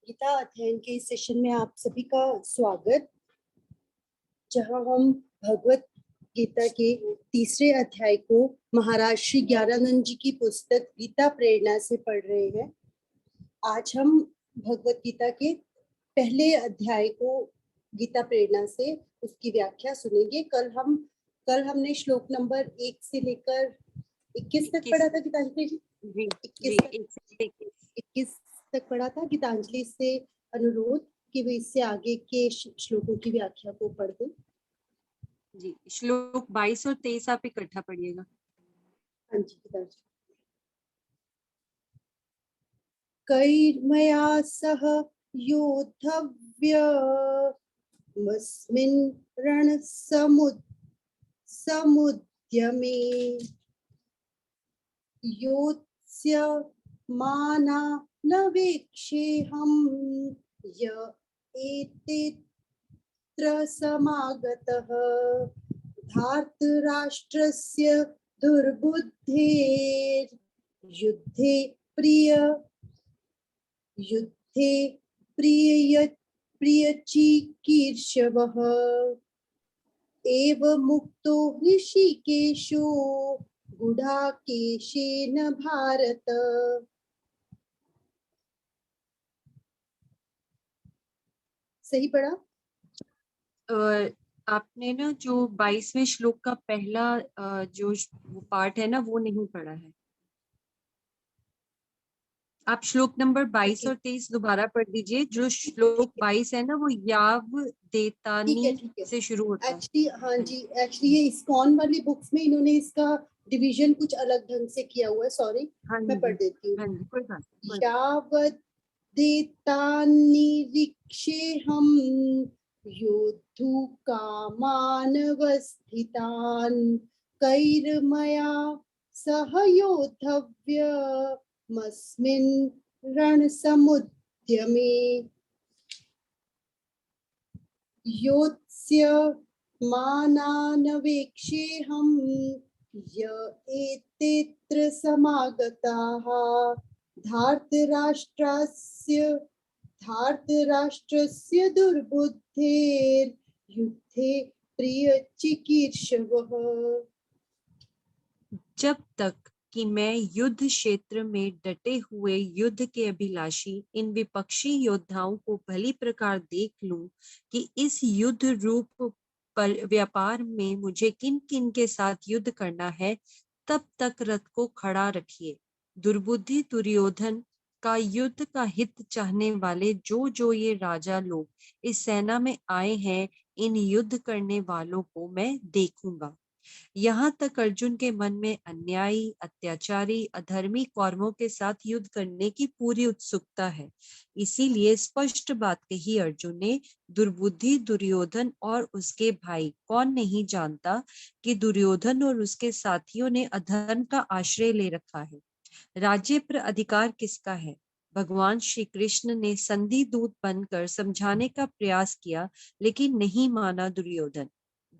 गीता अध्ययन के इस सेशन में आप सभी का स्वागत, जहां हम भगवत गीता के तीसरे अध्याय को महाराज श्री ज्ञानानंद जी की पुस्तक गीता प्रेरणा से पढ़ रहे हैं। आज हम भगवत गीता के पहले अध्याय को गीता प्रेरणा से उसकी व्याख्या सुनेंगे। कल हमने श्लोक नंबर 1 से लेकर 21 तक पढ़ा था गीतांजलि जी। 21 तक पढ़ा था। गीतांजलि से अनुरोध कि वे इससे आगे के श्लोकों की व्याख्या को पढ़ दें। जी, श्लोक 22 और 23 आप इकट्ठा पढ़िएगा। हाँ जी गीतांजलि। कैर्मया सह योद्धव्यमस्मिन् रणसमुद्यमे योत्स्यमाना न वेक्षेऽहं य एतेऽत्र समागतः धार्तराष्ट्रस्य दुर्बुद्धेर्युद्धे प्रियचिकीर्षवः एव मुक्तो ऋषिकेशो गुडाकेशेन भारत। सही पढ़ा? आपने ना जो 22वें श्लोक का पहला जो पार्ट है ना वो नहीं पढ़ा है। आप श्लोक नंबर 22 और 23 दोबारा पढ़ दीजिए। जो श्लोक 22 है ना वो याव देतानी से शुरू होता है। एक्चुअली हाँ जी, एक्चुअली ये इस्कॉन वाली बुक्स में इन्होंने इसका डिवीजन कुछ अलग ढंग से किया हुआ है। सॉरी, मैं पढ़ देती हूँ। यावत् देतान्निरीक्षेऽहं योद्धुं कामानवस्थितान् कैर्मया सह योद्धव्यमस्मिन् रणसमुद्यमे योत्स्यमानानवेक्षेऽहं य एतेऽत्र समागताः धार्तराष्ट्रस्य दुर्बुद्धेर्युद्धे प्रियचिकीर्षवः। जब तक कि मैं युद्ध क्षेत्र में डटे हुए युद्ध के अभिलाषी इन विपक्षी योद्धाओं को भली प्रकार देख लूं कि इस युद्ध रूप व्यापार में मुझे किन किन के साथ युद्ध करना है, तब तक रथ को खड़ा रखिए। दुर्बुद्धि दुर्योधन का युद्ध का हित चाहने वाले जो ये राजा लोग इस सेना में आए हैं, इन युद्ध करने वालों को मैं देखूंगा। यहाँ तक अर्जुन के मन में अन्यायी, अत्याचारी, अधर्मी कौरवों के साथ युद्ध करने की पूरी उत्सुकता है। इसीलिए स्पष्ट बात कही अर्जुन ने, दुर्बुद्धि दुर्योधन और उसके भाई। कौन नहीं जानता कि दुर्योधन और उसके साथियों ने अधर्म का आश्रय ले रखा है। राज्य पर अधिकार किसका है? भगवान श्री कृष्ण ने संधि दूत बनकर समझाने का प्रयास किया, लेकिन नहीं माना दुर्योधन।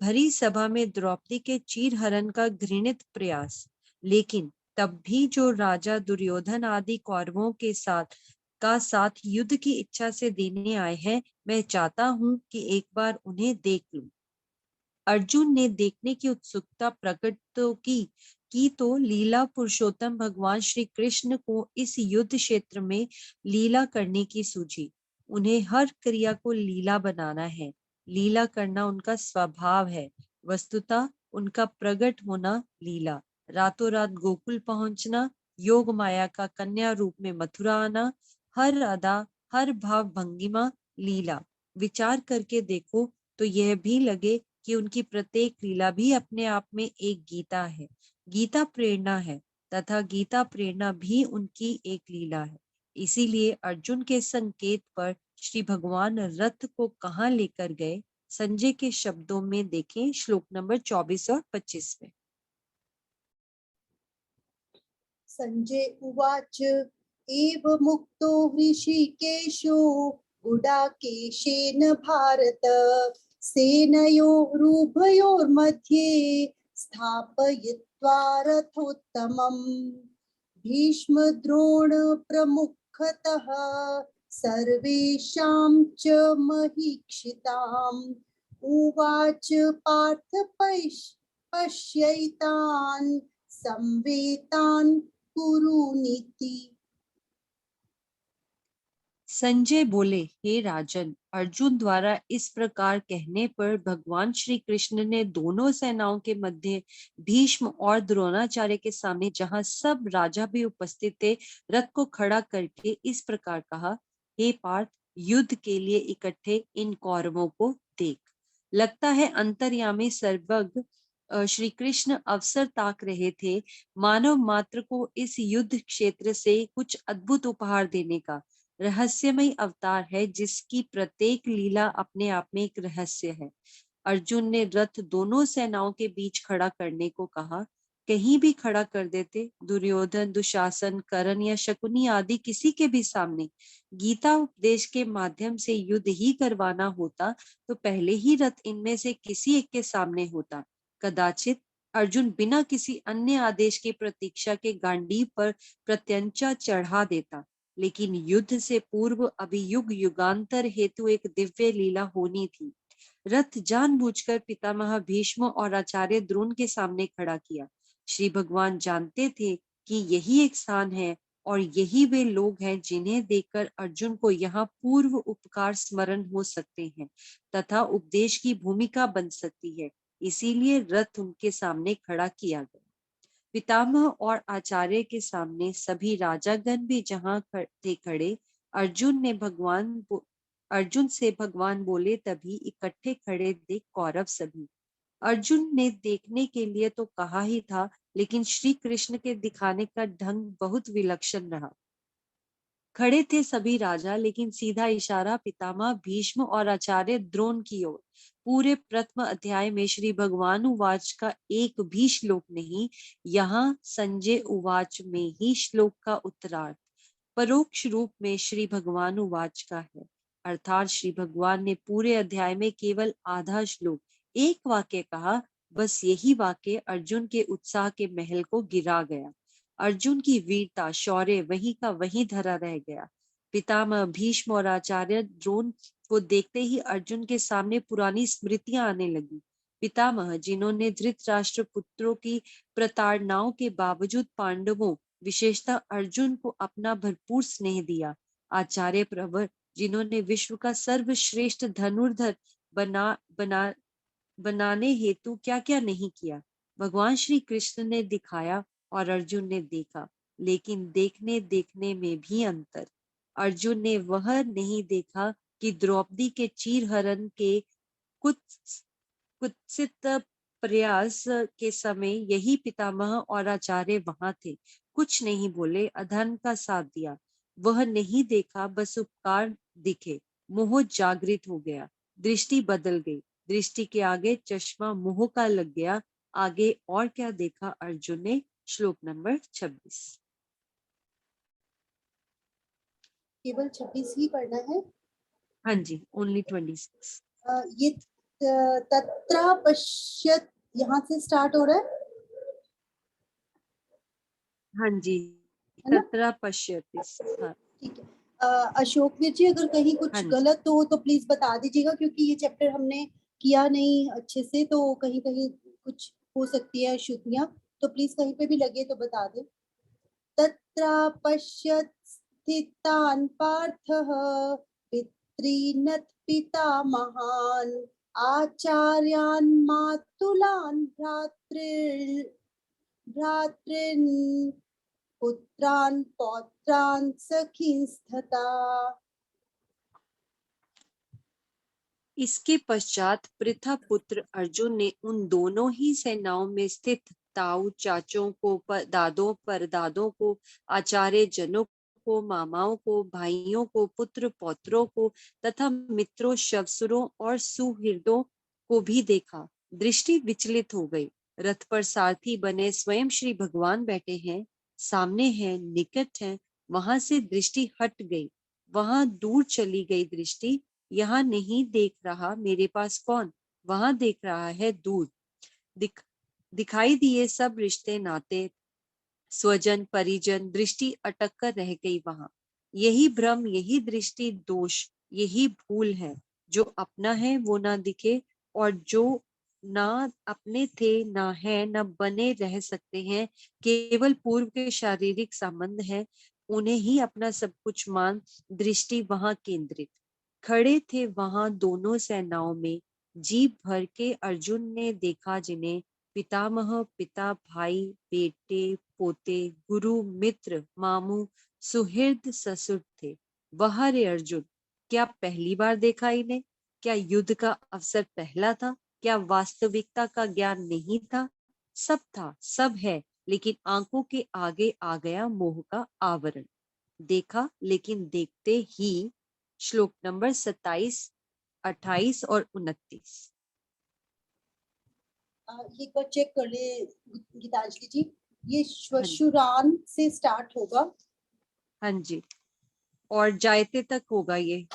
भरी सभा में द्रौपदी के चीरहरण का घृणित प्रयास, लेकिन तब भी जो राजा दुर्योधन आदि कौरवों के साथ युद्ध की इच्छा से देने आए हैं, मैं चाहता हूं कि एक बार उन्हें देख लूं। अर्जुन ने देखने की उत्सुकता प्रकट तो की तो लीला पुरुषोत्तम भगवान श्री कृष्ण को इस युद्ध क्षेत्र में लीला करने की सूझी। उन्हें हर क्रिया को लीला बनाना है। लीला करना उनका स्वभाव है। वस्तुतः उनका प्रकट होना लीला, रातों रात गोकुल पहुंचना, योग माया का कन्या रूप में मथुरा आना, हर अदा हर भाव भंगिमा लीला। विचार करके देखो तो यह भी लगे कि उनकी प्रत्येक लीला भी अपने आप में एक गीता है, गीता प्रेरणा है, तथा गीता प्रेरणा भी उनकी एक लीला है। इसीलिए अर्जुन के संकेत पर श्री भगवान रथ को कहाँ लेकर गए, संजय के शब्दों में देखें श्लोक नंबर 24 और 25 में। संजय उवाच एव मुक्तो ऋषिकेशो गुडाकेशेन भारत सेनयोरुभयोर्मध्ये स्थापयित्वा रथोत्तमम् भीष्मद्रोण प्रमुखतः सर्वेषां च महीक्षिताम् उवाच पार्थ पश्यैतान् संवेतान् कुरुनीति। संजय बोले, हे राजन, अर्जुन द्वारा इस प्रकार कहने पर भगवान श्री कृष्ण ने दोनों सेनाओं के मध्य भीष्म और द्रोणाचार्य के सामने, जहां सब राजा भी उपस्थित थे, रथ को खड़ा करके इस प्रकार कहा, हे पार्थ, युद्ध के लिए इकट्ठे इन कौरवों को देख। लगता है अंतर्यामी सर्वज्ञ श्री कृष्ण अवसर ताक रहे थे मानव मात्र को इस युद्ध क्षेत्र से कुछ अद्भुत उपहार देने का। रहस्यमय अवतार है जिसकी प्रत्येक लीला अपने आप में एक रहस्य है। अर्जुन ने रथ दोनों सेनाओं के बीच खड़ा करने को कहा। कहीं भी खड़ा कर देते, दुर्योधन, दुशासन, कर्ण या शकुनी आदि किसी के भी सामने। गीता उपदेश के माध्यम से युद्ध ही करवाना होता तो पहले ही रथ इनमें से किसी एक के सामने होता। कदाचित अर्जुन बिना किसी अन्य आदेश की प्रतीक्षा के गांडीव पर प्रत्यंचा चढ़ा देता, लेकिन युद्ध से पूर्व अभी युग युगांतर हेतु एक दिव्य लीला होनी थी। रथ जानबूझकर पितामह भीष्म और आचार्य द्रोण के सामने खड़ा किया। श्री भगवान जानते थे कि यही एक स्थान है और यही वे लोग हैं जिन्हें देखकर अर्जुन को यहाँ पूर्व उपकार स्मरण हो सकते हैं तथा उपदेश की भूमिका बन सकती है। इसीलिए रथ उनके सामने खड़ा किया गया। पितामह और आचार्य के सामने सभी राजागण भी जहां थे खड़े। अर्जुन से भगवान बोले, तभी इकट्ठे खड़े देख कौरव सभी। अर्जुन ने देखने के लिए तो कहा ही था, लेकिन श्री कृष्ण के दिखाने का ढंग बहुत विलक्षण रहा। खड़े थे सभी राजा, लेकिन सीधा इशारा पितामह भीष्म और आचार्य द्रोण की ओर। पूरे प्रथम अध्याय में श्री भगवान उवाच का एक भी श्लोक नहीं, यहाँ संजय उवाच में ही श्लोक का उत्तरार्थ परोक्ष रूप में श्री भगवान उवाच का है। अर्थात श्री भगवान ने पूरे अध्याय में केवल आधा श्लोक, एक वाक्य कहा। बस यही वाक्य अर्जुन के उत्साह के महल को गिरा गया। अर्जुन की वीरता, शौर्य वहीं का वहीं धरा रह गया। पितामह भीष्म और आचार्य द्रोण को देखते ही अर्जुन के सामने पुरानी स्मृतियां आने लगी। पितामह, जिन्होंने धृतराष्ट्र पुत्रों की प्रताड़नाओं के बावजूद पांडवों, विशेषतः अर्जुन को अपना भरपूर स्नेह दिया। आचार्य प्रवर, जिन्होंने विश्व का सर्वश्रेष्ठ धनुर्धर बनाने हेतु क्या क्या नहीं किया। भगवान श्री कृष्ण ने दिखाया और अर्जुन ने देखा, लेकिन देखने देखने में भी अंतर। अर्जुन ने वह नहीं देखा कि द्रौपदी के चीरहरण के कुत्सित प्रयास के समय यही पितामह और आचार्य वहां थे, कुछ नहीं बोले, अधर्म का साथ दिया। वह नहीं देखा, बस उपकार दिखे। मोह जागृत हो गया, दृष्टि बदल गई। दृष्टि के आगे चश्मा मोह का लग गया। आगे और क्या देखा अर्जुन ने? श्लोक नंबर 26। केवल 26 ही पढ़ना है। हाँ जी, ओनली 26। ये तत्र पश्यत यहाँ से स्टार्ट हो रहा है। हाँ जी, है ना? तत्र पश्यति। हाँ, ठीक है। अशोक वीर जी, अगर कहीं हाँ कुछ जी। गलत हो तो प्लीज बता दीजिएगा, क्योंकि ये चैप्टर हमने किया नहीं अच्छे से, तो कहीं कहीं कुछ हो सकती है अशुद्धियां, तो प्लीज कहीं पे भी लगे तो बता दे। तत्र पश्यत् स्थितान् पार्थः पितॄन् पितामहान् आचार्यान् मातुलान् भ्रातॄन् पुत्रान् पौत्रान् सखींस्तथा। इसके पश्चात पृथा पुत्र अर्जुन ने उन दोनों ही सेनाओं में स्थित ताऊ चाचों को, दादों परदादों को, आचार्य जनों को, मामाओं को, भाइयों को, पुत्र पौत्रों को तथा मित्रों, शवसुरों और सुहृदों को भी देखा। दृष्टि विचलित हो गई। रथ पर सारथी बने स्वयं श्री भगवान बैठे हैं, सामने हैं, निकट हैं। वहां से दृष्टि हट गई, वहां दूर चली गई दृष्टि। यहाँ नहीं देख रहा मेरे पास कौन, वहां देख रहा है दूर। दिखाई दिए सब रिश्ते नाते, स्वजन परिजन। दृष्टि अटक कर रह गई वहां। यही भ्रम, यही दृष्टि दोष, यही भूल है। जो अपना है वो ना दिखे, और जो ना अपने थे, ना है, ना बने रह सकते हैं, केवल पूर्व के शारीरिक संबंध है, उन्हें ही अपना सब कुछ मान दृष्टि वहां केंद्रित। खड़े थे वहां दोनों सेनाओं में, जीप भर के अर्जुन ने देखा जिन्हें पितामह, पिता, भाई, बेटे, पोते, गुरु, मित्र, मामू, सुहृद, ससुर थे। वह रे अर्जुन, क्या पहली बार देखा इन्हें? क्या युद्ध का अवसर पहला था? क्या वास्तविकता का ज्ञान नहीं था? सब था, सब है, लेकिन आंखों के आगे आ गया मोह का आवरण। देखा लेकिन देखते ही। श्लोक नंबर 27, 28 और 29। ये को चेक कर ले गीतांजलि जी, ये हाँ जी, श्वशुरान से स्टार्ट होगा। हाँ जी, और जायते तक होगा ये।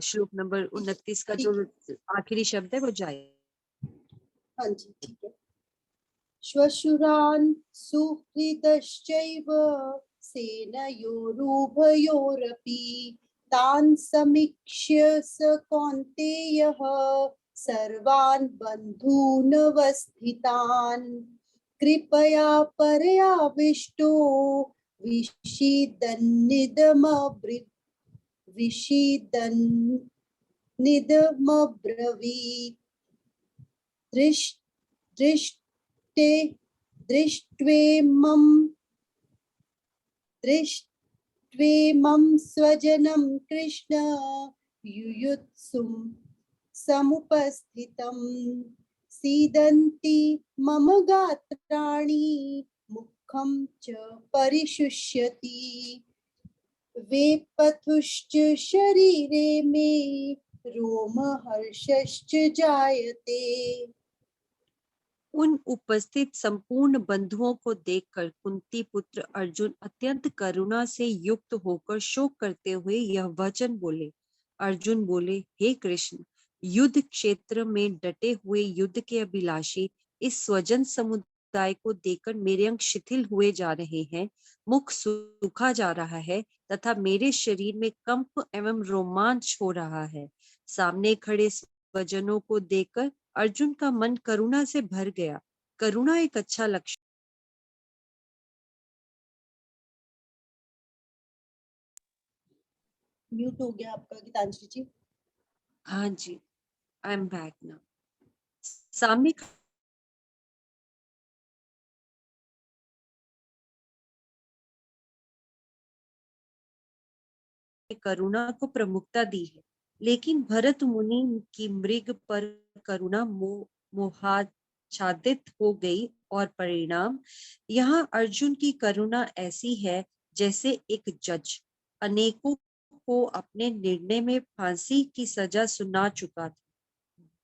श्लोक नंबर 29 का जो ठीक है, आखिरी शब्द है वो जाए। हाँ जी ठीक है। श्वशुरान् सुहृदश्चैव सेनयोरुभयोरपि तान् समीक्ष्य स कौन्तेयः सर्वान् बन्धूनवस्थितान् कृपया परयाविष्टो विषीदन्निदमब्रवीत् दृष् दृष्टे दृष्ट्वेमं स्वजनं कृष्ण युयुत्सुं समुपस्थितं सीदन्ति मम गात्राणि मुखं च परिशुष्यति वेपथुश्च शरीरे मे रोमहर्षश्च जायते। उन उपस्थित संपूर्ण बंधुओं को देखकर कुंती पुत्र अर्जुन अत्यंत करुणा से युक्त होकर शोक करते हुए यह वचन बोले। अर्जुन बोले, हे कृष्ण, युद्ध क्षेत्र में डटे हुए युद्ध के अभिलाषी इस स्वजन समुदाय को देखकर मेरे अंग शिथिल हुए जा रहे हैं, मुख सूखा जा रहा है तथा मेरे शरीर में कंप एवं रोमांच हो रहा है। सामने खड़े स्वजनों को देखकर अर्जुन का मन करुणा से भर गया। करुणा एक अच्छा लक्षण। म्यूट हो गया आपका गीतांजलि जी। हाँ जी, आई एम बैक नाउ। सामने करुणा को प्रमुखता दी है, लेकिन भरत मुनि की मृग पर करुणा मोहाच्छादित हो गई, और परिणाम यहाँ अर्जुन की करुणा ऐसी है जैसे एक जज अनेकों को अपने निर्णय में फांसी की सजा सुना चुका था।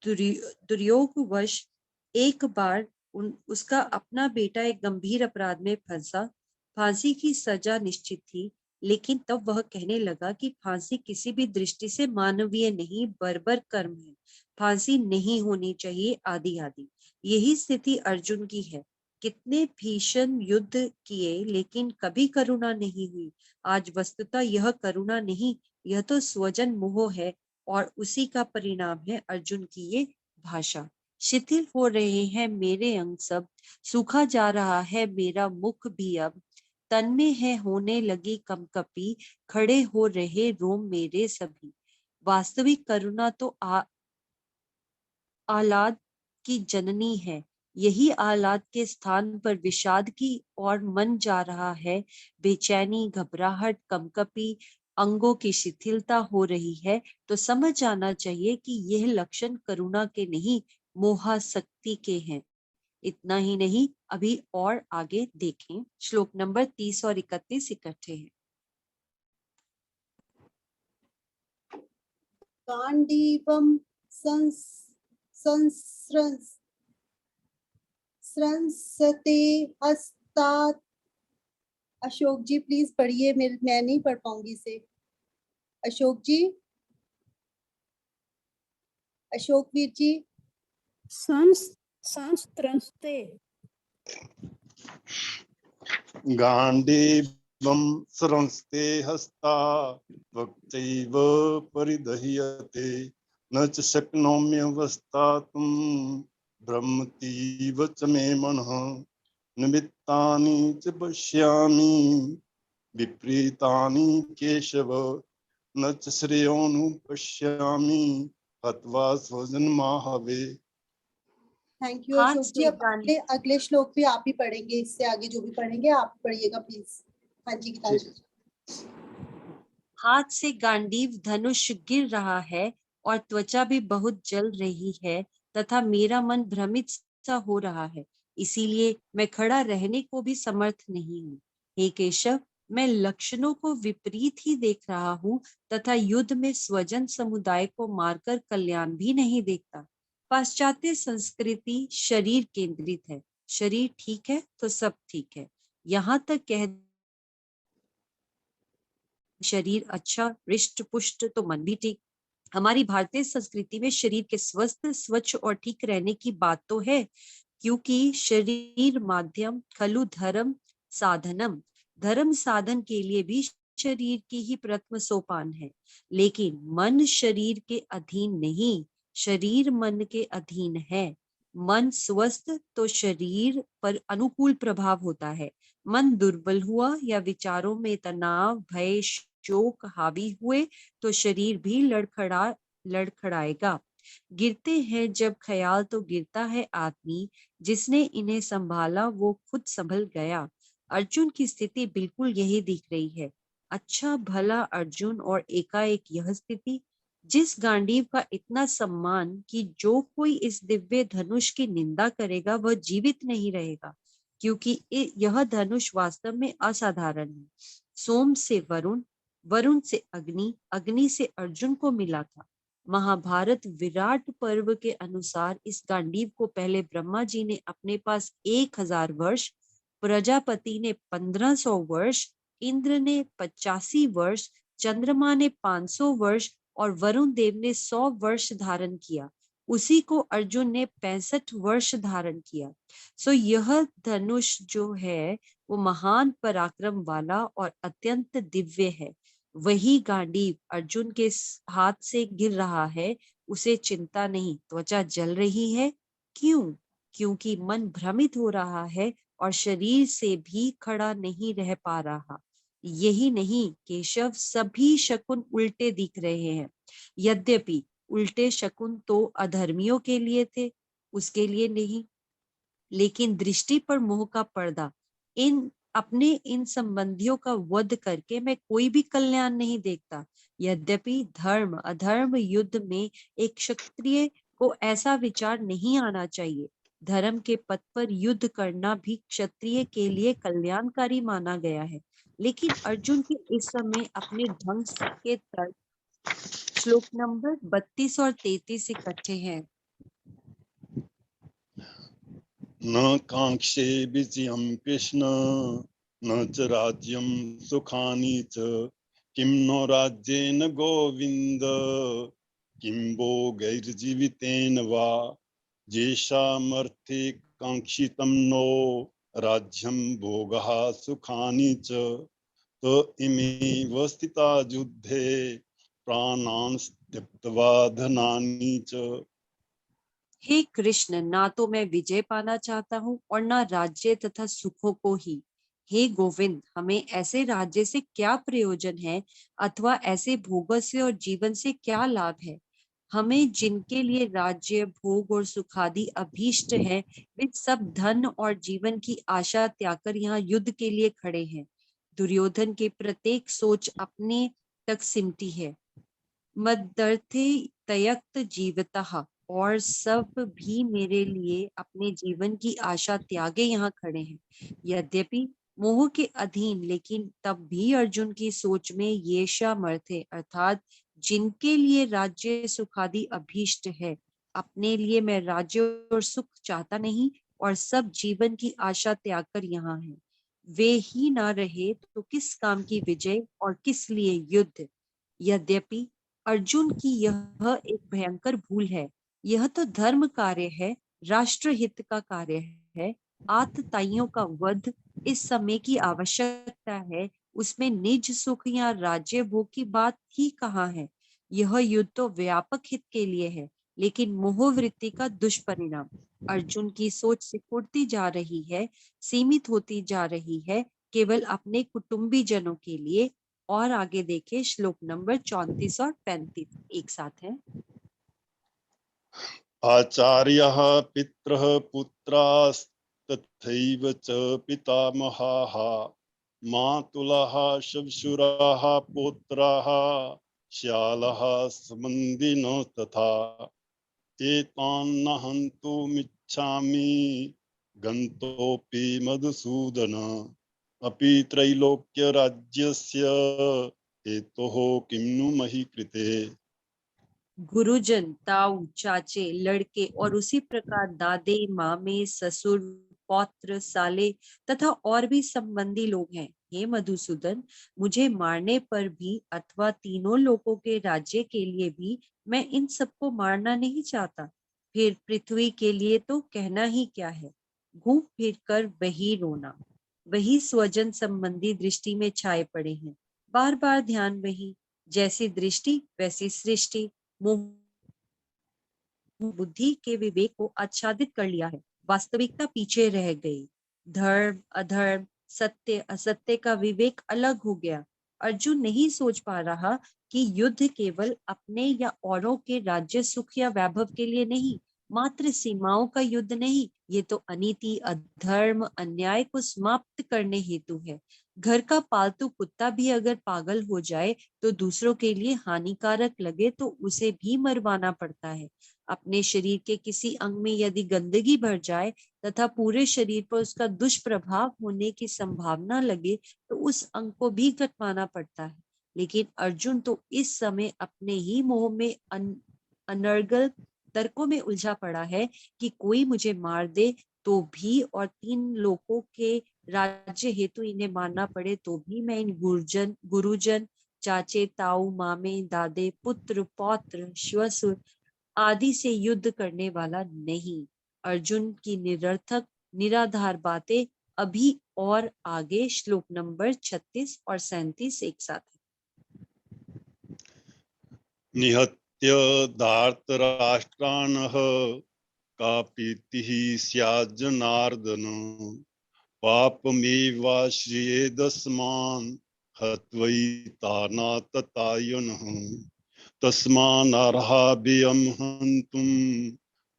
दुर्योगवश एक बार उसका अपना बेटा एक गंभीर अपराध में फंसा। फांसी की सजा निश्चित थी, लेकिन तब वह कहने लगा कि फांसी किसी भी दृष्टि से मानवीय नहीं, बर्बर कर्म है, फांसी नहीं होनी चाहिए, आदि आदि। यही स्थिति अर्जुन की है। कितने भीषण युद्ध किए, लेकिन कभी करुणा नहीं हुई। आज वस्तुतः यह करुणा नहीं, यह तो स्वजन मोह है, और उसी का परिणाम है अर्जुन की ये भाषा। शिथिल हो रहे हैं मेरे अंग सब, सूखा जा रहा है मेरा मुख भी अब, तन में है होने लगी कंपकपी, खड़े हो रहे रोम मेरे सभी। वास्तविक करुणा तो आह्लाद की जननी है। यही आह्लाद के स्थान पर विषाद की और मन जा रहा है। बेचैनी, घबराहट, कंपकपी, अंगों की शिथिलता हो रही है, तो समझ जाना चाहिए कि यह लक्षण करुणा के नहीं, मोहासक्ति के हैं। इतना ही नहीं, अभी और आगे देखें। श्लोक नंबर 30 और 31 इकट्ठे हैं। गांडीवं संस्रंसते हस्तात्। अशोक जी प्लीज पढ़िए, मैं नहीं पढ़ पाऊंगी इसे। अशोक जी, अशोक वीर जी। संस्त्रंस्ते गांडीवं त्वं संस्ते हस्ता त्वक्चैव परिदह्यते न च शक्नोम्यवस्थातुं भ्रमतीव च मे मनः निमित्तानि च पश्यामि विपरीतानि केशव न च श्रेयोनुपश्यामि हत्वा स्वजन्माहवे। थैंक यू हाथ अशोक से जी। अब गांडी अगले श्लोक भी आप ही पढ़ेंगे, इससे आगे जो भी पढ़ेंगे आप पढ़िएगा प्लीज। हाँ जी गीतांजलि जी। हाथ से गांडीव धनुष गिर रहा है और त्वचा भी बहुत जल रही है तथा मेरा मन भ्रमित सा हो रहा है, इसीलिए मैं खड़ा रहने को भी समर्थ नहीं हूँ। हे केशव, मैं लक्षणों को विपरीत ही देख रहा हूँ तथा युद्ध में स्वजन समुदाय को मारकर कल्याण भी नहीं देखता। पाश्चात्य संस्कृति शरीर केंद्रित है, शरीर ठीक है तो सब ठीक है, यहाँ तक कह शरीर अच्छा रिष्ट पुष्ट तो मन भी ठीक। हमारी भारतीय संस्कृति में शरीर के स्वस्थ स्वच्छ और ठीक रहने की बात तो है, क्योंकि शरीर माध्यम खलु धर्म साधनम, धर्म साधन के लिए भी शरीर की ही प्रथम सोपान है। लेकिन मन शरीर के अधीन नहीं, शरीर मन के अधीन है। मन स्वस्थ तो शरीर पर अनुकूल प्रभाव होता है, मन दुर्बल हुआ या विचारों में तनाव भय शोक हावी हुए तो शरीर भी लड़खड़ाएगा। गिरते हैं जब ख्याल तो गिरता है आदमी, जिसने इन्हें संभाला वो खुद संभल गया। अर्जुन की स्थिति बिल्कुल यही दिख रही है। अच्छा भला अर्जुन और एकाएक यह स्थिति, जिस गांडीव का इतना सम्मान कि जो कोई इस दिव्य धनुष की निंदा करेगा वह जीवित नहीं रहेगा, क्योंकि यह धनुष वास्तव में असाधारण है। सोम से वरुण, वरुण से अग्नि, अग्नि से अर्जुन को मिला था। महाभारत विराट पर्व के अनुसार इस गांडीव को पहले ब्रह्मा जी ने अपने पास 1000 वर्ष, प्रजापति ने 1500 वर्ष, इंद्र ने 85 वर्ष, चंद्रमा ने 500 वर्ष और वरुण देव ने 100 वर्ष धारण किया। उसी को अर्जुन ने 65 वर्ष धारण किया। सो यह धनुष जो है वो महान पराक्रम वाला और अत्यंत दिव्य है। वही गांडीव अर्जुन के हाथ से गिर रहा है, उसे चिंता नहीं, त्वचा जल रही है। क्यों? क्योंकि मन भ्रमित हो रहा है और शरीर से भी खड़ा नहीं रह पा रहा। यही नहीं केशव, सभी शकुन उल्टे दिख रहे हैं। यद्यपि उल्टे शकुन तो अधर्मियों के लिए थे, उसके लिए नहीं। लेकिन दृष्टि पर मोह का पर्दा, इन संबंधियों का वध करके मैं कोई भी कल्याण नहीं देखता। यद्यपि धर्म अधर्म युद्ध में एक क्षत्रिय को ऐसा विचार नहीं आना चाहिए। धर्म के पथ पर युद्ध करना भी क्षत्रिय के लिए कल्याणकारी माना गया है। लेकिन अर्जुन के इस समय अपने ढंग के तर्क श्लोक नंबर 32 और 33 इकट्ठे हैं। न कांक्षे विजयं कृष्ण न च राज्यं सुखानि च किं नो राज्येन गोविन्द किं भोगैर्जीवितेन वा येषामर्थे काङ्क्षितं नो राज्यं भोगः सुखानि च त इमेव स्थिता युद्धे प्राणान् त्यक्त्वा धनानि च। हे कृष्ण, ना तो मैं विजय पाना चाहता हूँ और ना राज्य तथा सुखों को ही। हे गोविंद, हमें ऐसे राज्य से क्या प्रयोजन है अथवा ऐसे भोगों से और जीवन से क्या लाभ है। हमें जिनके लिए राज्य भोग और सुखादि अभीष्ट है, वे सब धन और जीवन की आशा त्याग कर यहाँ युद्ध के लिए खड़े हैं। दुर्योधन के प्रत्येक सोच अपने तक सिमटी है। मदर्थे तयक्त जीवतः, और सब भी मेरे लिए अपने जीवन की आशा त्यागे यहाँ खड़े हैं। यद्यपि मोह के अधीन, लेकिन तब भी अर्जुन की सोच में ये सामर्थ्य, अर्थात जिनके लिए राज्य सुखादि अभीष्ट है, अपने लिए मैं राज्य और सुख चाहता नहीं और सब जीवन की आशा त्याग कर यहाँ है। वे ही ना रहे तो किस काम की विजय और किस लिए युद्ध। यद्यपि अर्जुन की यह एक भयंकर भूल है। यह तो धर्म कार्य है, राष्ट्र हित का कार्य है। आतताइयों का वध इस समय की आवश्यकता है, उसमें निज सुख या राज्य भोग की बात ही कहाँ है। यह युद्ध तो व्यापक हित के लिए है, लेकिन मोहवृत्ति का दुष्परिणाम। अर्जुन की सोच सिकुड़ती जा रही है, सीमित होती जा रही है केवल अपने कुटुंबी जनों के लिए। और आगे देखे श्लोक नंबर 34 और 35 एक साथ है। आचार्यः पितरः पुत्रास्तथैव च पितामहाः मातुलः श्वशुराः पौत्राः श्यालः सम्बन्धिनो तथा एतान्न हन्तुमिच्छामि गन्तोऽपि मधुसूदन अपि त्रैलोक्यराज्यस्य हेतोः किं नु मही कृते। गुरुजन, ताऊ, चाचे, लड़के और उसी प्रकार दादे, मामे, ससुर, पौत्र, साले तथा और भी संबंधी लोग हैं। हे मधुसूदन, मुझे मारने पर भी अथवा तीनों लोगों के राज्य के लिए भी मैं इन सबको मारना नहीं चाहता। फिर पृथ्वी के लिए तो कहना ही क्या है। घूम फिर कर वही रोना, वही स्वजन संबंधी दृष्टि में छाए पड़े हैं। बार बार ध्यान वही, जैसी दृष्टि वैसी सृष्टि। मोह बुद्धि के विवेक को आच्छादित कर लिया है, वास्तविकता पीछे रह गई। धर्म अधर्म, सत्य असत्य का विवेक अलग हो गया। अर्जुन नहीं सोच पा रहा कि युद्ध केवल अपने या औरों के राज्य सुख या वैभव के लिए नहीं, मात्र सीमाओं का युद्ध नहीं, ये तो अनीति, अधर्म, अन्याय को समाप्त करने हेतु है। घर का पालतू कुत्ता भी अगर पागल हो जाए तो दूसरों के लिए हानिकारक लगे तो उसे भी मरवाना पड़ता है। अपने शरीर के किसी अंग में यदि गंदगी भर जाए तथा पूरे शरीर पर उसका दुष्प्रभाव होने की संभावना लगे तो उस अंग को भी कटवाना पड़ता है। लेकिन अर्जुन तो इस समय अपने ही मोह में अनर्गल तर्कों में उलझा पड़ा है कि कोई मुझे मार दे तो भी और तीन लोगों के राज्य हेतु इन्हें मारना पड़े तो भी मैं इन गुरुजन, चाचे, ताऊ, मामे, दादे, पुत्र, पौत्र, श्वशुर आदि से युद्ध करने वाला नहीं। अर्जुन की निरर्थक निराधार बातें अभी और आगे श्लोक नंबर 36 और 37 एक साथ है। निहत्य धार्तराष्ट्राणः का प्रीतिः स्यात् जनार्दन पापमेवाश्रयेदस्मान् हत्वैतानाततायनः तस्मान्नर्हाभियं हन्तुं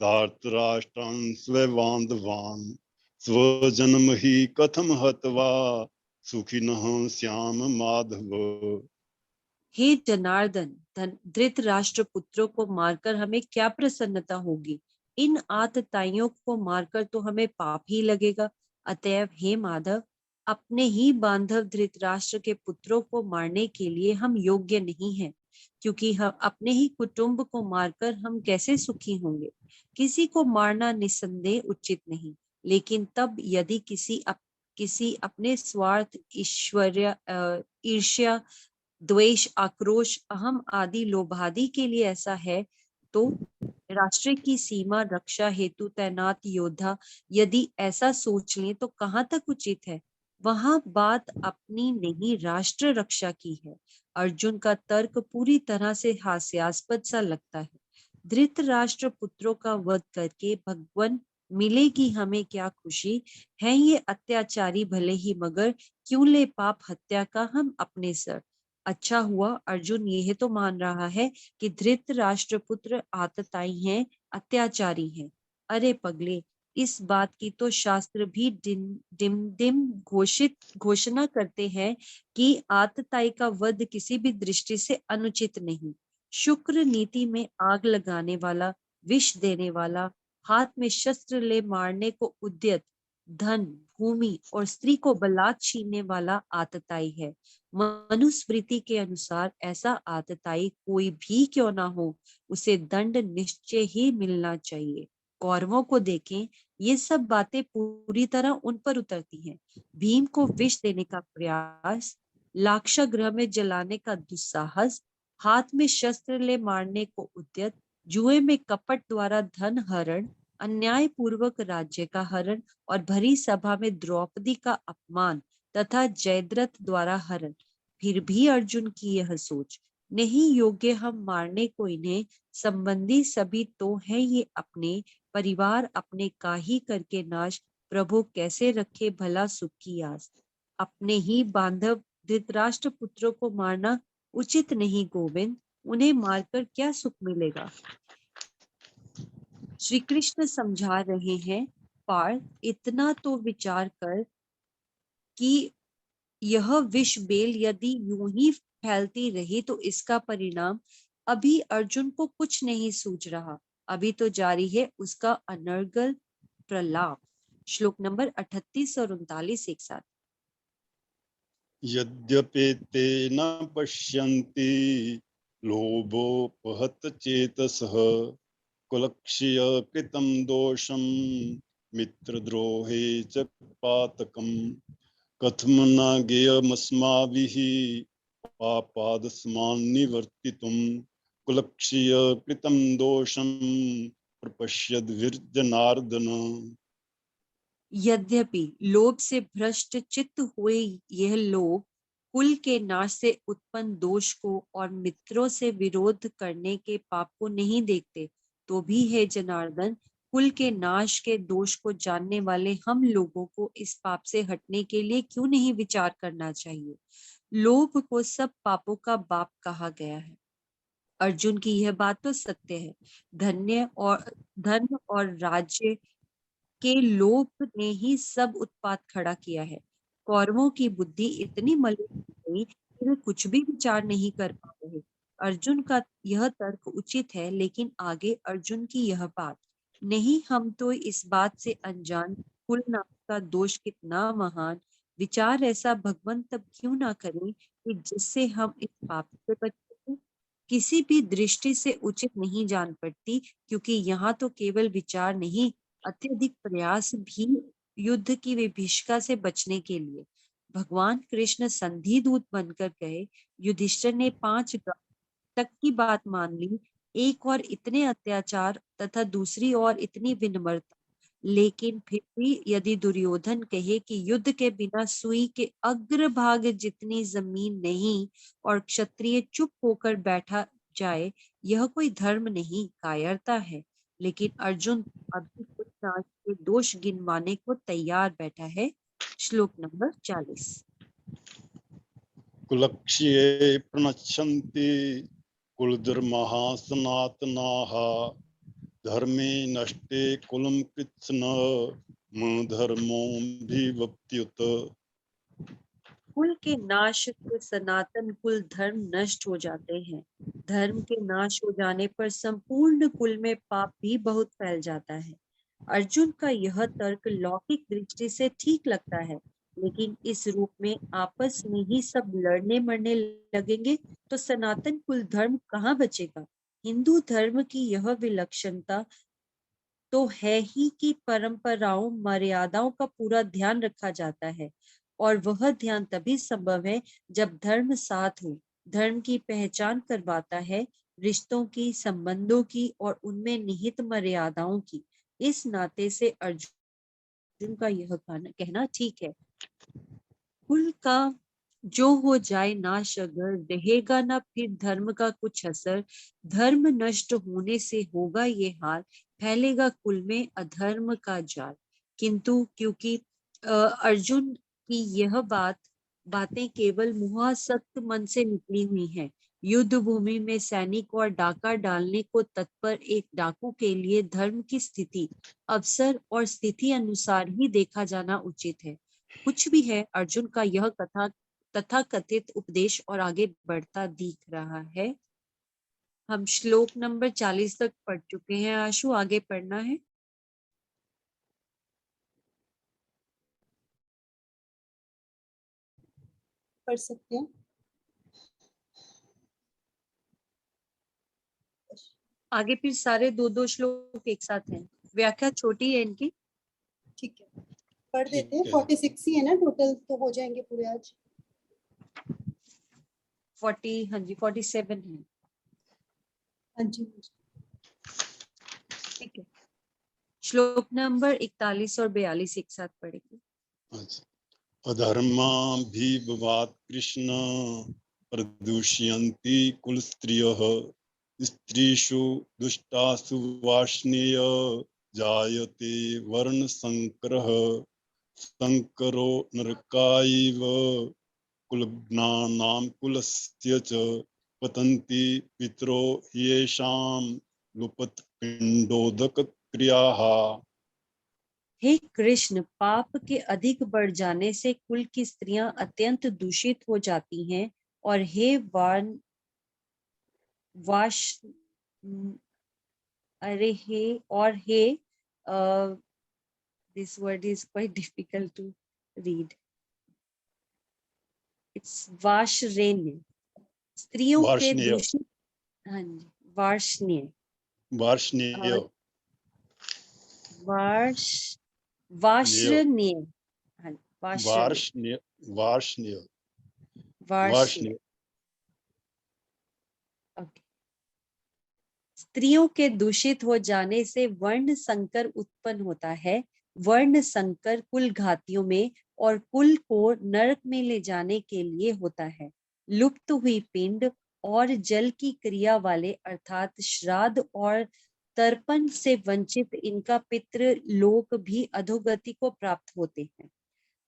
धार्तराष्ट्रान् स्वबान्धवान् स्वजनम हि कथम हत्वा सुखिनः स्याम माधव। हे जनार्दन, धृतराष्ट्र पुत्रों को मारकर हमें क्या प्रसन्नता होगी। इन आतताइयों को मारकर तो हमें पाप ही लगेगा। अतएव हे माधव, अपने ही बांधव धृतराष्ट्र के पुत्रों को मारने के लिए हम योग्य नहीं हैं, क्योंकि हम अपने ही कुटुंब को मारकर हम कैसे सुखी होंगे। किसी को मारना निसंदेह उचित नहीं, लेकिन तब यदि किसी अपने स्वार्थ, ईर्ष्या, द्वेष, आक्रोश, अहम आदि लोभादि के लिए ऐसा है तो राष्ट्र की सीमा रक्षा हेतु तैनात योद्धा यदि ऐसा सोच लें तो कहाँ तक उचित है। वहां बात अपनी नहीं राष्ट्र रक्षा की है। अर्जुन का तर्क पूरी तरह से हास्यास्पद सा लगता है। धृतराष्ट्र पुत्रों का वध करके भगवान मिलेगी हमें क्या खुशी है। ये अत्याचारी भले ही, मगर क्यों ले पाप हत्या का हम अपने सर। अच्छा हुआ अर्जुन यह तो मान रहा है कि धृतराष्ट्र पुत्र आतताई हैं, अत्याचारी हैं। अरे पगले, इस बात की तो शास्त्र भी डिम घोषणा करते हैं कि आतताई का वध किसी भी दृष्टि से अनुचित नहीं। शुक्र नीति में आग लगाने वाला, विष देने वाला, हाथ में शस्त्र ले मारने को उद्यत, धन, भूमि और स्त्री को बलात् छीनने वाला आतताई है। मनुस्मृति के अनुसार ऐसा आतताई कोई भी क्यों ना हो, उसे दंड निश्चय ही मिलना चाहिए। कौरवों को देखें, ये सब बातें पूरी तरह उन पर उतरती हैं। भीम को विष देने का प्रयास, लाक्षागृह में जलाने का दुस्साहस, हाथ में शस्त्र ले मारने को उद्यत, जुए में कपट द्वारा धन हरण, अन्याय पूर्वक राज्य का हरण और भरी सभा में द्रौपदी का अपमान, तथा जयद्रथ द्वारा हरण। फिर भी अर्जुन की यह सोच, नहीं योग्य हम मारने को इन्हें, संबंधी सभी तो है ये अपने, परिवार अपने का ही करके नाश, प्रभु कैसे रखे भला सुख की आस। अपने ही बांधव धृतराष्ट्र पुत्रों को मारना उचित नहीं गोविंद, उन्हें मारकर क्या सुख मिलेगा। श्री कृष्ण समझा रहे हैं, पार्थ इतना तो विचार कर कि यह विष बेल यदि यूं ही फैलती रही तो इसका परिणाम, अभी अर्जुन को कुछ नहीं सूझ रहा, अभी तो जारी है उसका अनर्गल प्रलाप। श्लोक नंबर 38 और 39 एक साथ। यद्यपेते न पश्यन्ति लोभोपहत चेतसः कुलक्ष्य कृतं दोषं मित्रद्रोहे च पातकम् कथम न ज्ञेयमस्माभिः पापादस्मान् निवर्तितुं कुलक्ष्य कृतं दोषं प्रपश्यद्भिर्जनार्दन। यद्यपि लोभ से भ्रष्ट चित्त हुए यह लोग कुल के नाश से उत्पन्न दोष को और मित्रों से विरोध करने के पाप को नहीं देखते, तो भी हे जनार्दन, कुल के नाश के दोष को जानने वाले हम लोगों को इस पाप से हटने के लिए क्यों नहीं विचार करना चाहिए। लोभ को सब पापों का बाप कहा गया है। अर्जुन की यह बात तो सत्य है। धन और राज्य के लोभ ने ही सब उत्पात खड़ा किया है। कौरवों की बुद्धि इतनी मलिन हो गई कि वे कुछ भी विचार नहीं कर पा रहे। अर्जुन का यह तर्क उचित है, लेकिन आगे अर्जुन की यह बात, नहीं हम तो इस बात से अनजान कुल नाश का दोष कितना महान, विचार ऐसा भगवान तब क्यों ना करें कि जिससे हम इस पाप से बच सकें। किसी भी दृष्टि से उचित नहीं जान पड़ती, क्योंकि यहाँ तो केवल विचार नहीं, अत्यधिक प्रयास भी युद्ध की विभीषिका से बचने के लिए। भगवान कृष्ण संधि दूत बनकर गए। युधिष्ठिर ने 5 गांव तक की बात मान ली, एक और इतने अत्याचार तथा दूसरी ओर इतनी विनम्रता, लेकिन फिर भी यदि दुर्योधन कहे कि युद्ध के बिना सुई के अग्रभाग जितनी जमीन नहीं और क्षत्रिय चुप होकर बैठा जाए, यह कोई धर्म नहीं, कायरता है। लेकिन अर्जुन अभी कुछ नाश के दोष गिनवाने को तैयार बैठा है। श्लोक नंबर 40। कुलक्ष्ये प्रणश्यन्ति कुलधर्मः सनातनाः धर्मे नष्टे कुलं कृत्स्न धर्मोऽभिवप्त्युत। कुल के नाश से सनातन कुल धर्म नष्ट हो जाते हैं। धर्म के नाश हो जाने पर संपूर्ण कुल में पाप भी बहुत फैल जाता है। अर्जुन का यह तर्क लौकिक दृष्टि से ठीक लगता है, लेकिन इस रूप में आपस में ही सब लड़ने मरने लगेंगे तो सनातन कुल धर्म कहाँ बचेगा। हिंदू धर्म की यह विलक्षणता तो है ही कि परंपराओं मर्यादाओं का पूरा ध्यान रखा जाता है, और वह ध्यान तभी संभव है जब धर्म साथ हो। धर्म की पहचान करवाता है रिश्तों की, संबंधों की और उनमें निहित मर्यादाओं की। इस नाते से अर्जुन का यह कहना ठीक है। कुल का जो हो जाए नाश अगर, रहेगा ना फिर धर्म का कुछ असर। धर्म नष्ट होने से होगा ये हाल, फैलेगा कुल में अधर्म का जाल। किंतु क्योंकि अर्जुन की यह बातें केवल मुहासक्त मन से निकली हुई हैं, युद्ध भूमि में सैनिक और डाका डालने को तत्पर एक डाकू के लिए धर्म की स्थिति, अवसर और स्थिति अनुसार ही देखा जाना उचित है। कुछ भी है, अर्जुन का यह तथाकथित उपदेश और आगे बढ़ता दिख रहा है। हम श्लोक नंबर 40 तक पढ़ चुके हैं। आशु, आगे पढ़ना है। पढ़ सकते हैं। आगे फिर सारे 2-2 श्लोक एक साथ हैं, व्याख्या छोटी है इनकी। ठीक है, पढ़ देते हैं। ठीक है। 46 ही है ना टोटल, तो हो जाएंगे पूरे आज। 40, हाँ जी 47 है। हाँ जी। ठीक है, श्लोक नंबर 41 और 42 एक साथ पढ़ेंगे। अच्छा। अधर्माभिभवात् कृष्ण प्रदूषयन्ति कुलस्त्रियः स्त्रीषु दुष्टासु वार्ष्णेय जायते वर्णसंकरः संकरो नरकायैव कुलघ्नानां कुलस्य च पतन्ति पितरो येषां लुपत्पिण्डोदक क्रियाः। हे कृष्ण, पाप के अधिक बढ़ जाने से कुल की स्त्रियां अत्यंत दूषित हो जाती हैं, और हे वाश अरे हे और hey this word is quite difficult to read, it's वाशरेन्य, स्त्रियों के वार्ष्णेय दूषित, हाँ जी, वार्ष्णेय, वार्ष्णेय वार्ष नेय वार्ष्णेय, हाँ, वार्ष्णेय, वार्ष्णेय वार्ष्णेय वार्ष्णेय, वार्ष्णेय ओके। स्त्रियों के दूषित हो जाने से वर्ण संकर उत्पन्न होता है। वर्ण संकर कुल घातियों में और कुल को नरक में ले जाने के लिए होता है। लुप्त हुई पिंड और जल की क्रिया वाले अर्थात श्राद्ध और तर्पण से वंचित इनका पितृ लोक भी अधोगति को प्राप्त होते हैं।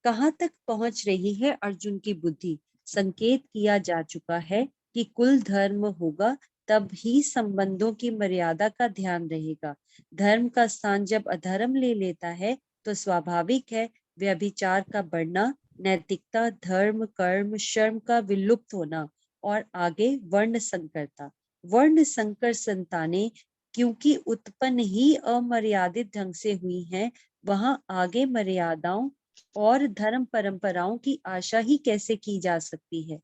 कहाँ तक पहुंच रही है अर्जुन की बुद्धि? संकेत किया जा चुका है कि कुल धर्म होगा तब ही संबंधों की मर्यादा का ध्यान रहेगा। धर्म का स्थान जब अधर्म ले लेता है तो स्वाभाविक है व्यभिचार का बढ़ना, नैतिकता, धर्म, कर्म, शर्म का विलुप्त होना और आगे वर्ण संकरता। वर्ण संकर संतानें क्योंकि उत्पन्न ही अमर्यादित ढंग से हुई हैं, वहां आगे मर्यादाओं और धर्म परंपराओं की आशा ही कैसे की जा सकती है?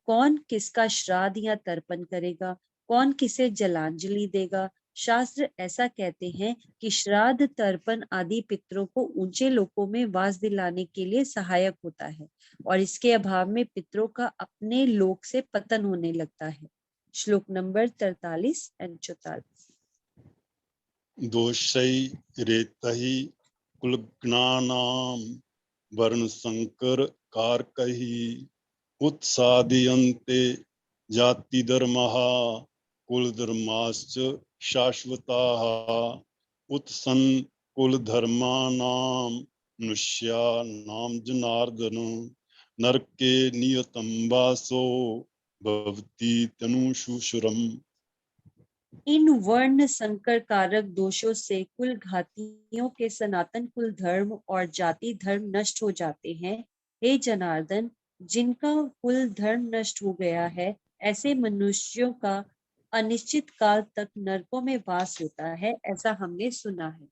कौन किसका श्राद्ध या तर्पण करेगा? कौन किसे जलांजलि देगा? शास्त्र ऐसा कहते हैं कि श्राद्ध, तर्पण आदि पितरों को ऊंचे लोकों में वास दिलाने के लिए सहायक होता है, और इसके अभाव में पितरों का अपने लोक से पतन होने लगता है। श्लोक नंबर 43 एंड 44। दोषैरेतैः कुलघ्नानां वर्णसंकर कारकैः उत्सादयन्ते जातिधर्मः कुलधर्माश्च शाश्वताः उत्सन् कुलधर्माणां मनुष्याणां जनार्दन नरके नियतं वासो भवति तनुषुषुरम्। इन वर्ण संकर कारक दोषों से कुल घातियों के सनातन कुल धर्म और जाति धर्म नष्ट हो जाते हैं। हे जनार्दन, जिनका कुल धर्म नष्ट हो गया है, ऐसे मनुष्यों का अनिश्चित काल तक नरकों में वास होता है, ऐसा हमने सुना है।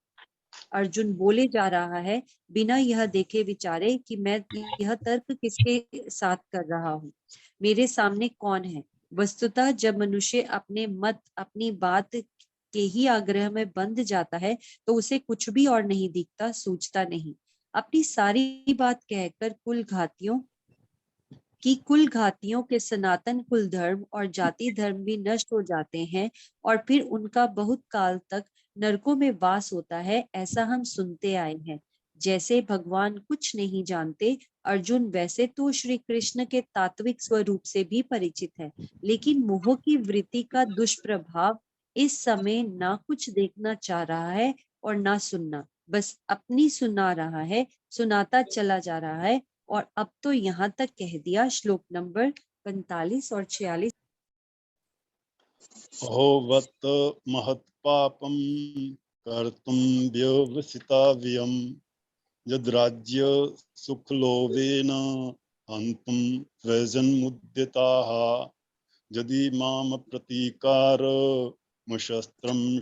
अर्जुन बोले जा रहा है बिना यह देखे विचारे कि मैं यह तर्क किसके साथ कर रहा हूँ, मेरे सामने कौन है। वस्तुतः जब मनुष्य अपने मत, अपनी बात के ही आग्रह में बंध जाता है तो उसे कुछ भी और नहीं दिखता, सूझता नहीं। अपनी सारी बात कहकर कुल घातियों के सनातन कुल धर्म और जाति धर्म भी नष्ट हो जाते हैं, और फिर उनका बहुत काल तक नरकों में वास होता है, ऐसा हम सुनते आए हैं। जैसे भगवान कुछ नहीं जानते, अर्जुन वैसे तो श्री कृष्ण के तात्विक स्वरूप से भी परिचित है, लेकिन मोह की वृत्ति का दुष्प्रभाव इस समय ना कुछ देखना चाह रहा है और ना सुनना, बस अपनी सुना रहा है, सुनाता चला जा रहा है। और अब तो यहाँ तक कह दिया। श्लोक नंबर 45 और 46। अहोवत् महत्पापं कर्तुं व्यवसिता व्ययम् यद्राज्य सुखलोभेन हन्तुं स्वजन्मुद्यताः यदि माम प्रतीकारमशस्त्रं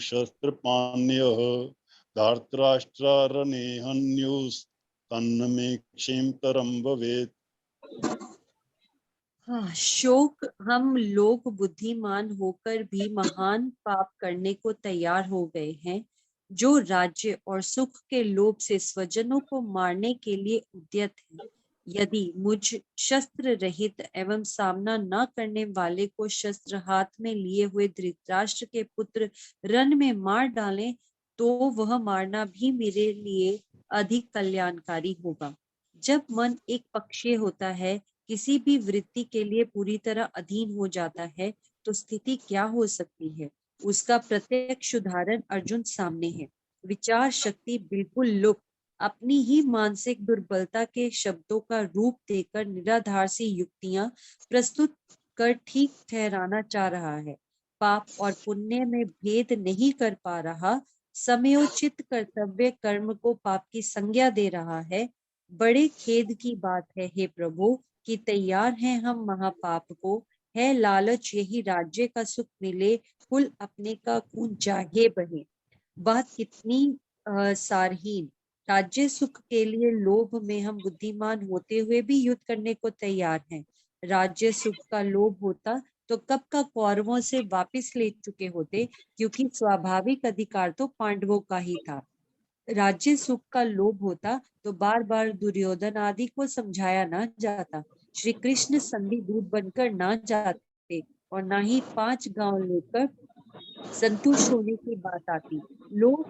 शस्त्रपाण्यः धार्तराष्ट्रारणे हन्युस्तन्न मे क्षेमतरं भवेत्। हाँ, शोक, हम लोग बुद्धिमान होकर भी महान पाप करने को तैयार हो गए हैं, जो राज्य और सुख के लोभ से स्वजनों को मारने के लिए उद्यत है। यदि मुझ शस्त्र रहित एवं सामना न करने वाले को शस्त्र हाथ में लिए हुए धृतराष्ट्र के पुत्र रण में मार डालें, तो वह मारना भी मेरे लिए अधिक कल्याणकारी होगा। जब मन एक पक्षीय होता है, किसी भी वृत्ति के लिए पूरी तरह अधीन हो जाता है, तो स्थिति क्या हो सकती है? उसका प्रत्यक्ष उदाहरण अर्जुन सामने है। विचार शक्ति बिल्कुल लुप्त, अपनी ही मानसिक दुर्बलता के शब्दों का रूप देकर निराधार सी युक्तियां प्रस्तुत कर ठीक ठहराना चाह रहा है। पाप और पुण्य में भेद नहीं कर पा रहा, समयोचित कर्तव्य कर्म को पाप की संज्ञा दे रहा है। बड़े खेद की बात है हे प्रभु, कि तैयार हैं हम महापाप को। है लालच यही राज्य का सुख मिले, कुल अपने का खून जागे बहे। बात कितनी सारहीन। राज्य सुख के लिए लोभ में हम बुद्धिमान होते हुए भी युद्ध करने को तैयार हैं। राज्य सुख का लोभ होता तो कब का कौरवों से वापिस ले चुके होते, क्योंकि स्वाभाविक अधिकार तो पांडवों का ही था। राज्य सुख का लोभ होता तो बार बार दुर्योधन आदि को समझाया ना जाता, श्री कृष्ण संधि दूत बनकर ना जाते, और ना ही 5 गांव लेकर संतुष्ट होने की बात आती। लोग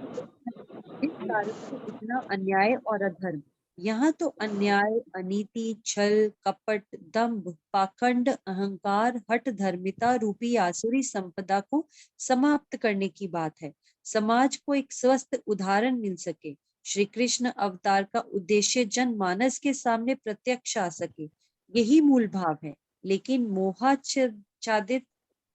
इस कारण से इतना अन्याय और अधर्म। यहाँ तो अन्याय, अनीति, छल, कपट, दंभ, पाखंड, अहंकार, हठ धर्मिता रूपी आसुरी संपदा को समाप्त करने की बात है। समाज को एक स्वस्थ उदाहरण मिल सके। श्री कृष्ण अवतार का उद्देश्य जनमानस के सामने प्रत्यक्ष आ सके, यही मूल भाव है। लेकिन मोहाच्छादित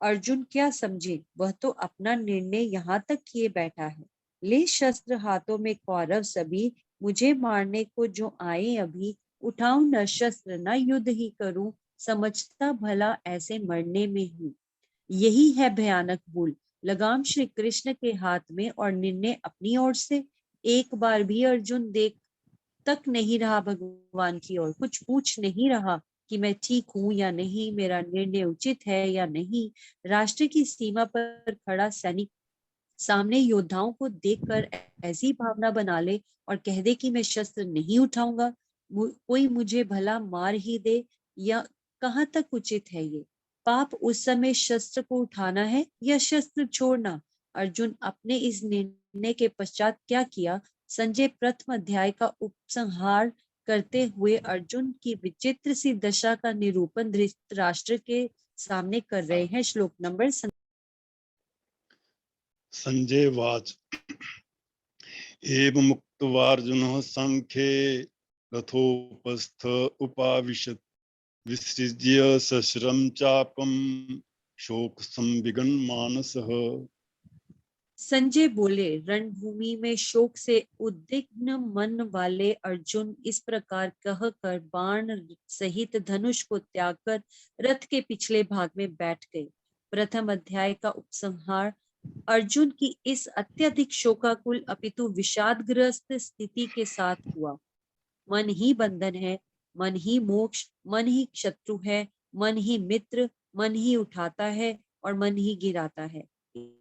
अर्जुन क्या समझे? वह तो अपना निर्णय यहाँ तक किए बैठा है। ले शस्त्र हाथों में कौरव सभी, मुझे मारने को जो आए अभी, उठाऊं न शस्त्र न युद्ध ही करूं, समझता भला ऐसे मरने में हूँ। यही है भयानक भूल। लगाम श्री कृष्ण के हाथ में और निर्णय अपनी ओर से। एक बार भी अर्जुन देख तक नहीं रहा भगवान की ओर, कुछ पूछ नहीं रहा कि मैं ठीक हूं या नहीं, मेरा निर्णय उचित है या नहीं। राष्ट्र की सीमा पर खड़ा सैनिक सामने योद्धाओं को देखकर ऐसी भावना बना ले और कह दे कि मैं शस्त्र नहीं उठाऊंगा, कोई मुझे भला मार ही दे, या कहाँ तक उचित है ये? पाप उस समय शस्त्र को उठाना है या शस्त्र छोड़ना? अर्जुन अपने इस निर्णय के पश्चात क्या किया? संजय प्रथम अध्याय का उपसंहार करते हुए अर्जुन की विचित्र सी दशा का निरूपण धृतराष्ट्र के सामने कर रहे हैं। श्लोक नंबर संजय वाच एवं मुक्तवार्जुनः संख्ये रथोपस्थ उपाविशत् विसृज्य सशरं चापं शोक संविघन मानसः। संजय बोले, रणभूमि में शोक से उद्विग्न मन वाले अर्जुन इस प्रकार कहकर बाण सहित धनुष को त्याग कर रथ के पिछले भाग में बैठ गए। प्रथम अध्याय का उपसंहार अर्जुन की इस अत्यधिक शोकाकुल अपितु विषादग्रस्त स्थिति के साथ हुआ। मन ही बंधन है, मन ही मोक्ष, मन ही शत्रु है, मन ही मित्र, मन ही उठाता है और मन ही गिराता है।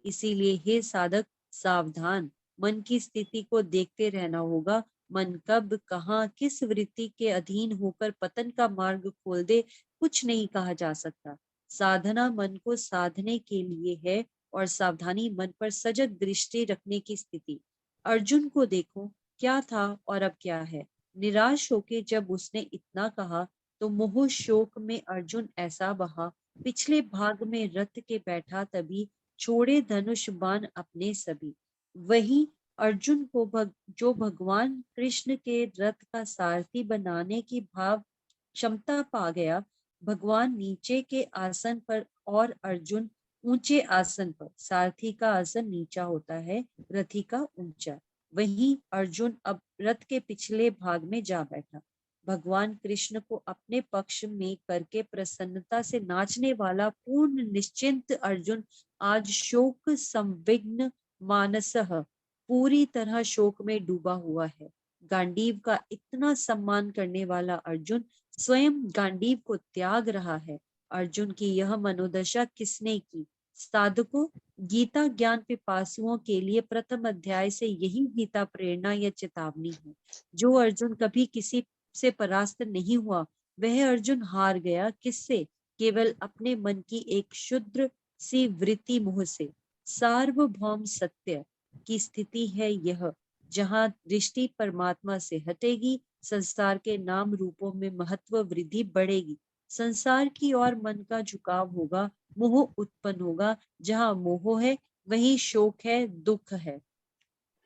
इसीलिए हे साधक सावधान, मन की स्थिति को देखते रहना होगा। मन कब, कहाँ, किस वृत्ति के अधीन होकर पतन का मार्ग खोल दे, कुछ नहीं कहा जा सकता। साधना मन को साधने के लिए है और सावधानी मन पर सजग दृष्टि रखने की स्थिति। अर्जुन को देखो, क्या था और अब क्या है। निराश होके जब उसने इतना कहा तो मोह शोक में अर्जुन ऐसा बहा, पिछले भाग में रथ के बैठा तभी छोड़े धनुष बाण अपने सभी। वही अर्जुन को जो भगवान कृष्ण के रथ का सारथी बनाने की भाव क्षमता पा गया, भगवान नीचे के आसन पर और अर्जुन ऊंचे आसन पर। सारथी का आसन नीचा होता है, रथी का ऊंचा। वहीं अर्जुन अब रथ के पिछले भाग में जा बैठा। भगवान कृष्ण को अपने पक्ष में करके प्रसन्नता से नाचने वाला पूर्ण निश्चिंत अर्जुन आज शोक संविघ्न मानसः, पूरी तरह शोक में डूबा हुआ है। गांडीव का इतना सम्मान करने वाला अर्जुन स्वयं गांडीव को त्याग रहा है। अर्जुन की यह मनोदशा किसने की? साधकों, गीता ज्ञान पिपासुओं के लिए प्रथम अध्याय से यही गीता प्रेरणा या चेतावनी है। जो अर्जुन कभी किसी से परास्त नहीं हुआ, वह अर्जुन हार गया। किससे? केवल अपने मन की एक शुद्र सी वृत्ति मोह से। सार्वभौम सत्य की स्थिति है यह, जहाँ दृष्टि परमात्मा से हटेगी संसार के नाम रूपों में महत्व वृद्धि बढ़ेगी। संसार की ओर मन का झुकाव होगा, मोह उत्पन्न होगा। जहाँ मोह है वहीं शोक है, दुख है।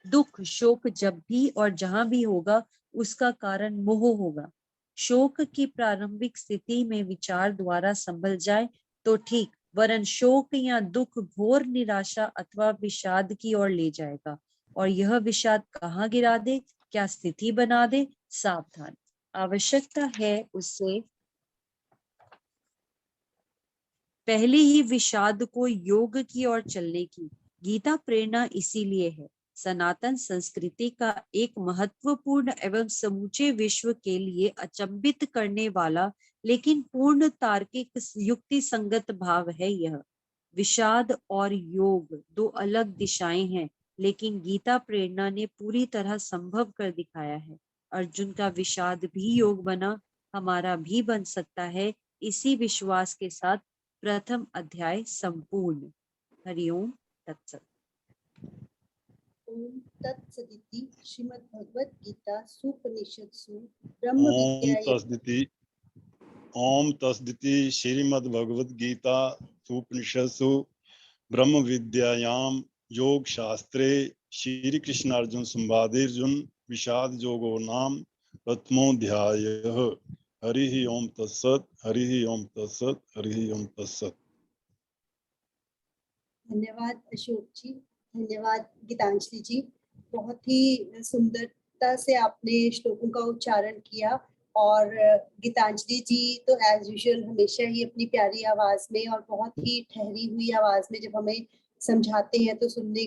दुख शोक जब भी और जहां भी होगा उसका कारण मोह होगा। शोक की प्रारंभिक स्थिति में विचार द्वारा संभल जाए तो ठीक, वरन शोक या दुख घोर निराशा अथवा विषाद की ओर ले जाएगा। और यह विषाद कहाँ गिरा दे, क्या स्थिति बना दे, सावधान। आवश्यकता है उससे पहले ही विषाद को योग की ओर चलने की। गीता प्रेरणा इसीलिए है। सनातन संस्कृति का एक महत्वपूर्ण एवं समूचे विश्व के लिए अचंभित करने वाला लेकिन पूर्ण तार्किक युक्ति संगत भाव है यह। विषाद और योग दो अलग दिशाएं हैं, लेकिन गीता प्रेरणा ने पूरी तरह संभव कर दिखाया है। अर्जुन का विषाद भी योग बना, हमारा भी बन सकता है। इसी विश्वास के साथ प्रथम अध्याय संपूर्ण। हरिओम तत्सत। ओम तत्सदिति श्रीमद् भगवत गीता सुपनिषत्सु ब्रह्म ओम तस्दिति श्रीमद् भगवद गीता उपनिषत्सु ब्रह्म विद्यायाम योग शास्त्रे श्री कृष्ण अर्जुन संवादेर्जुन विषाद योगो नाम प्रथमोऽध्यायः। हरि ओम तत्सत, हरि ओम तत्सत, हरि ओम तत्सत। धन्यवाद अशोक जी, धन्यवाद गीतांजलि जी। बहुत ही सुंदरता से आपने श्लोकों का उच्चारण किया। और गीतांजलि जी तो एज यूजुअल हमेशा ही अपनी प्यारी आवाज में और बहुत ही ठहरी हुई आवाज में जब हमें समझाते हैं तो सुनने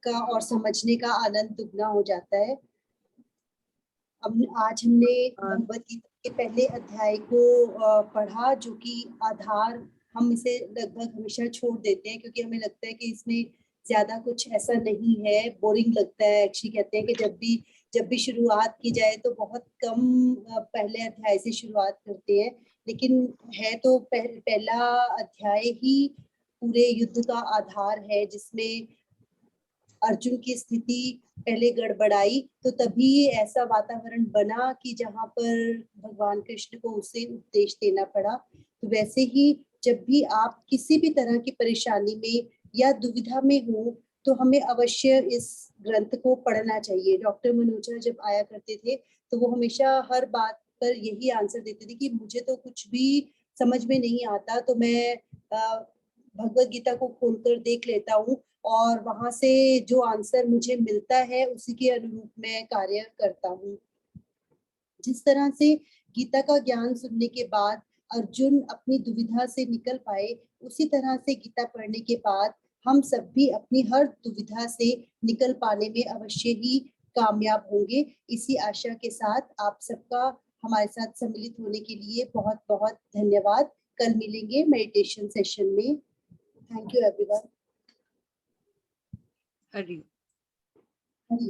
का और समझने का आनंद दुगना हो जाता है। आज हमने भगवत गीता के पहले अध्याय को पढ़ा, जो कि आधार, हम इसे लगभग हमेशा छोड़ देते हैं क्योंकि हमें लगता है कि इसमें ज्यादा कुछ ऐसा नहीं है, बोरिंग लगता है। एक्चुअली कहते हैं कि जब भी शुरुआत की जाए तो बहुत कम पहले अध्याय से शुरुआत करते हैं, लेकिन है तो पहला अध्याय ही पूरे युद्ध का आधार है, जिसमें अर्जुन की स्थिति पहले गड़बड़ाई तो तभी ऐसा वातावरण बना कि जहां पर भगवान कृष्ण को उसे उपदेश देना पड़ा। तो वैसे ही जब भी आप किसी भी तरह की परेशानी में या दुविधा में हो तो हमें अवश्य इस ग्रंथ को पढ़ना चाहिए। डॉक्टर मनोजा जब आया करते थे तो वो हमेशा हर बात पर यही आंसर देते थे कि मुझे तो कुछ भी समझ में नहीं आता, तो मैं भगवत गीता को खोलकर देख लेता हूँ और वहां से जो आंसर मुझे मिलता है उसी के अनुरूप मैं कार्य करता हूँ। जिस तरह से गीता का ज्ञान सुनने के बाद अर्जुन अपनी दुविधा से निकल पाए, उसी तरह से गीता पढ़ने के बाद हम सब भी अपनी हर दुविधा से निकल पाने में अवश्य ही कामयाब होंगे। इसी आशा के साथ आप सबका हमारे साथ सम्मिलित होने के लिए बहुत बहुत धन्यवाद। कल मिलेंगे मेडिटेशन सेशन में। Thank you everyone. Hari Hari